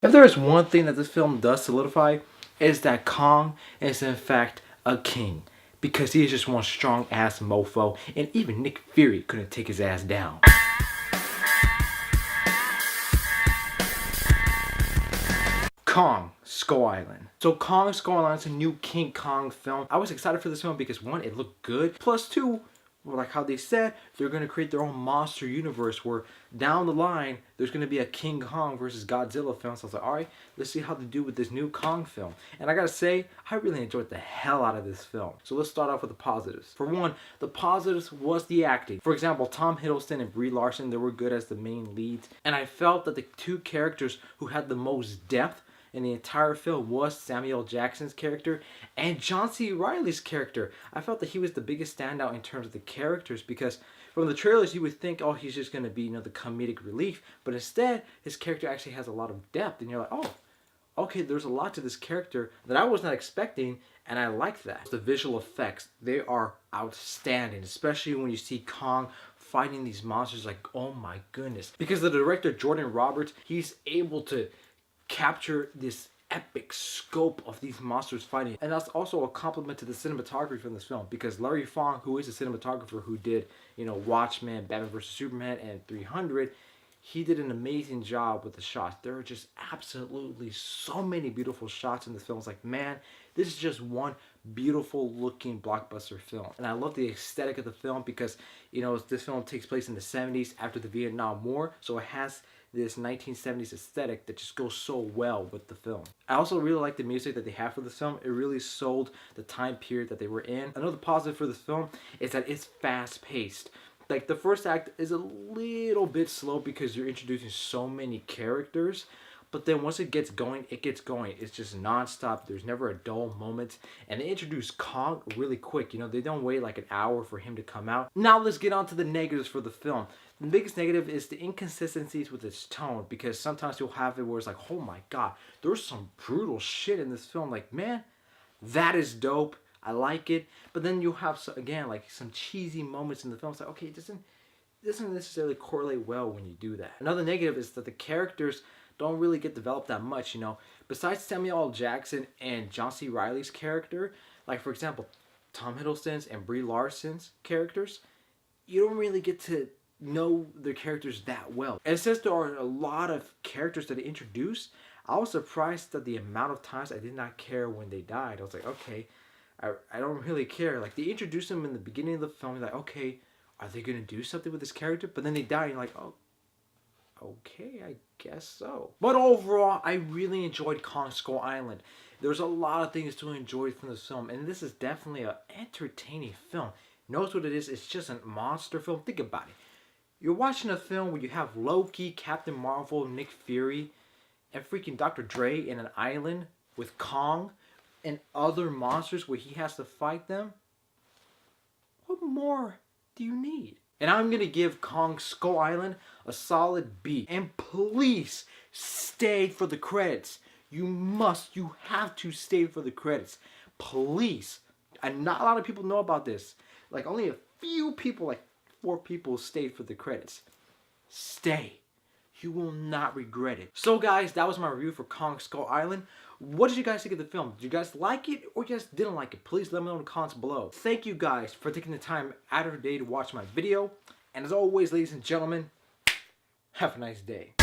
If there is one thing that this film does solidify, is that Kong is in fact a king. Because he is just one strong ass mofo, and even Nick Fury couldn't take his ass down. Kong Skull Island. So Kong Skull Island is a new King Kong film. I was excited for this film because one, it looked good. Plus two, like how they said, they're going to create their own monster universe where down the line, there's going to be a King Kong versus Godzilla film. So I was like, alright, let's see how they do with this new Kong film. And I gotta say, I really enjoyed the hell out of this film. So let's start off with the positives. For one, the positives was the acting. For example, Tom Hiddleston and Brie Larson, they were good as the main leads. And I felt that the two characters who had the most depth in the entire film was Samuel Jackson's character and John C. Reilly's character. I felt that he was the biggest standout in terms of the characters because from the trailers you would think, oh, he's just going to be, the comedic relief. But instead, his character actually has a lot of depth and you're like, oh, okay, there's a lot to this character that I was not expecting, and I like that. The visual effects, they are outstanding, especially when you see Kong fighting these monsters. Like, oh my goodness. Because the director, Jordan Roberts, he's able to capture this epic scope of these monsters fighting. And that's also a compliment to the cinematography from this film, because Larry Fong, who is a cinematographer who did, Watchmen, Batman vs. Superman, and 300, he did an amazing job with the shots. There are just absolutely so many beautiful shots in this film. It's like, man, this is just one beautiful looking blockbuster film. And I love the aesthetic of the film because, this film takes place in the 70s after the Vietnam War. So it has this 1970s aesthetic that just goes so well with the film. I also really like the music that they have for this film. It really sold the time period that they were in. Another positive for this film is that it's fast paced. Like, the first act is a little bit slow because you're introducing so many characters. But then once it gets going, it gets going. It's just non-stop. There's never a dull moment. And they introduce Kong really quick. They don't wait like an hour for him to come out. Now let's get on to the negatives for the film. The biggest negative is the inconsistencies with its tone. Because sometimes you'll have it where it's like, oh my god, there's some brutal shit in this film. Like, man, that is dope. I like it. But then you'll have, again, like some cheesy moments in the film. It's like, okay, it doesn't necessarily correlate well when you do that. Another negative is that the characters don't really get developed that much, Besides Samuel L. Jackson and John C. Reilly's character, like, for example, Tom Hiddleston's and Brie Larson's characters, you don't really get to know their characters that well. And since there are a lot of characters that they introduced, I was surprised at the amount of times I did not care when they died. I was like, okay, I don't really care. Like, they introduced them in the beginning of the film, you're like, okay, are they going to do something with this character? But then they die, and you're like, oh, okay, I guess so. But overall, I really enjoyed Kong Skull Island. There's a lot of things to enjoy from this film, and this is definitely an entertaining film. Notice what it is, it's just a monster film. Think about it. You're watching a film where you have Loki, Captain Marvel, Nick Fury, and freaking Dr. Dre in an island with Kong and other monsters where he has to fight them. What more do you need? And I'm going to give Kong Skull Island a solid B. And please stay for the credits. You have to stay for the credits. Please. And not a lot of people know about this. Like, only a few people, like 4 people, stayed for the credits. Stay. You will not regret it. So guys, that was my review for Kong Skull Island. What did you guys think of the film? Did you guys like it or just didn't like it? Please let me know in the comments below. Thank you guys for taking the time out of your day to watch my video. And as always, ladies and gentlemen, have a nice day.